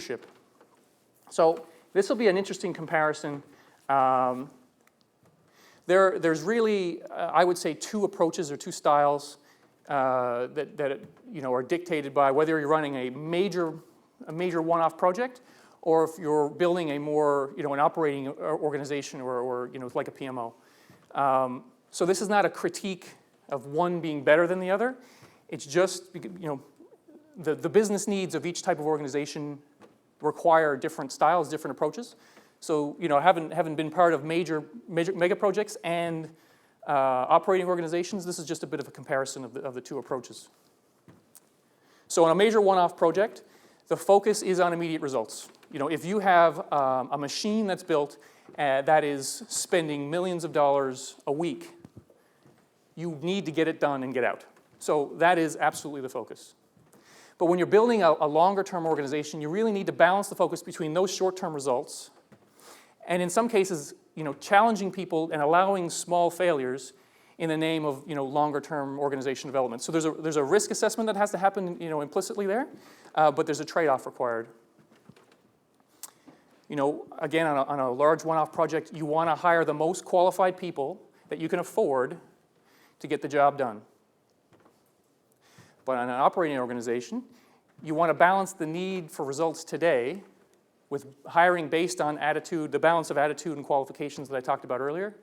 leadership. So this will be an interesting comparison. There's really, I would say, two approaches or two styles that are dictated by whether you're running a major one-off project, or if you're building a more an operating organization or like a PMO. So this is not a critique of one being better than the other. It's just the business needs of each type of organization require different styles, different approaches. So having been part of major mega projects and operating organizations, this is just a bit of a comparison of the two approaches. So on a major one-off project, the focus is on immediate results. If you have a machine that's built that is spending millions of dollars a week, you need to get it done and get out. So that is absolutely the focus. But when you're building a longer-term organization, you really need to balance the focus between those short-term results and, in some cases, challenging people and allowing small failures in the name of longer-term organization development. So there's a risk assessment that has to happen implicitly there, but there's a trade-off required. Again, on a large one-off project, you want to hire the most qualified people that you can afford to get the job done. But on an operating organization, you want to balance the need for results today with hiring based on attitude, the balance of attitude and qualifications that I talked about earlier,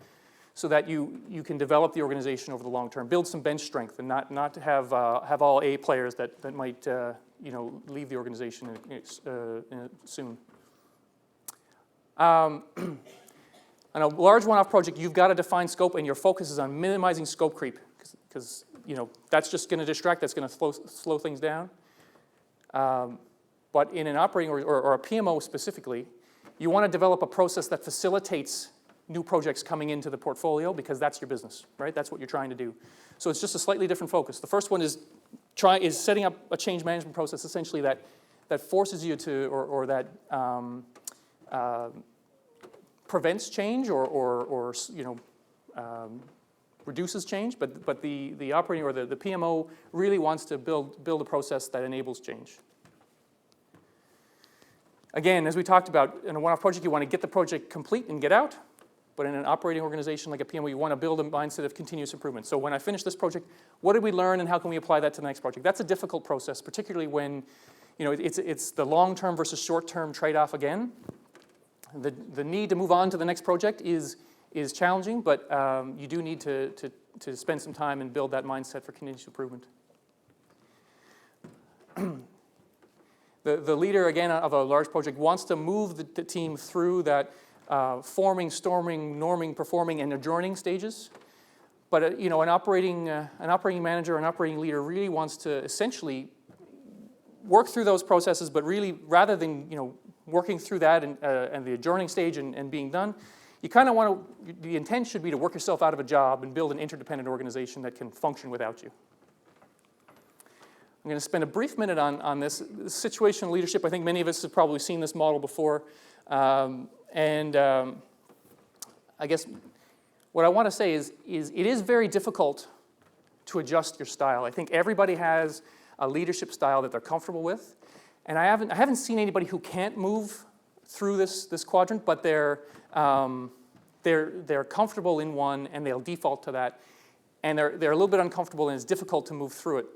so that you can develop the organization over the long term, build some bench strength, and not to have all A players that might leave the organization soon. On a large one-off project, you've got to define scope, and your focus is on minimizing scope creep, because that's just going to distract, that's going to slow things down. But in an operating or a PMO specifically, you want to develop a process that facilitates new projects coming into the portfolio, because that's your business, right? That's what you're trying to do. So it's just a slightly different focus. The first one is setting up a change management process, essentially that forces you to, or that prevents change or reduces change, but the operating or the PMO really wants to build a process that enables change. Again, as we talked about, in a one-off project, you want to get the project complete and get out, but in an operating organization like a PMO, you want to build a mindset of continuous improvement. So when I finish this project, what did we learn and how can we apply that to the next project? That's a difficult process, particularly when it's the long-term versus short-term trade-off again. The need to move on to the next project is challenging, but you do need to spend some time and build that mindset for continuous improvement. The leader, again, of a large project wants to move the team through that forming, storming, norming, performing, and adjourning stages. But an operating manager, an operating leader really wants to essentially work through those processes, but really, rather than working through that and the adjourning stage and being done, you kind of want to, the intent should be to work yourself out of a job and build an interdependent organization that can function without you. I'm going to spend a brief minute on this situational leadership. I think many of us have probably seen this model before. I guess what I want to say is it is very difficult to adjust your style. I think everybody has a leadership style that they're comfortable with. And I haven't seen anybody who can't move through this quadrant, but they're comfortable in one and they'll default to that. And they're a little bit uncomfortable and it's difficult to move through it.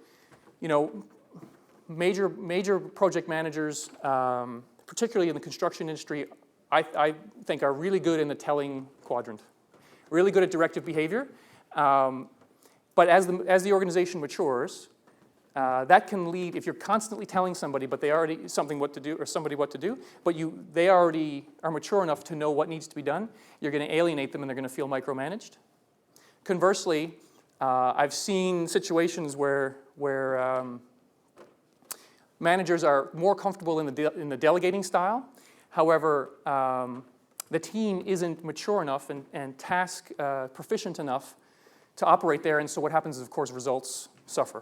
Major project managers, particularly in the construction industry, I think are really good in the telling quadrant, really good at directive behavior. But as the organization matures, that can lead, if you're constantly telling somebody, but they already somebody what to do, but they already are mature enough to know what needs to be done, you're going to alienate them and they're going to feel micromanaged. Conversely, I've seen situations where managers are more comfortable in the delegating style. However, the team isn't mature enough and task proficient enough to operate there, and so what happens is, of course, results suffer.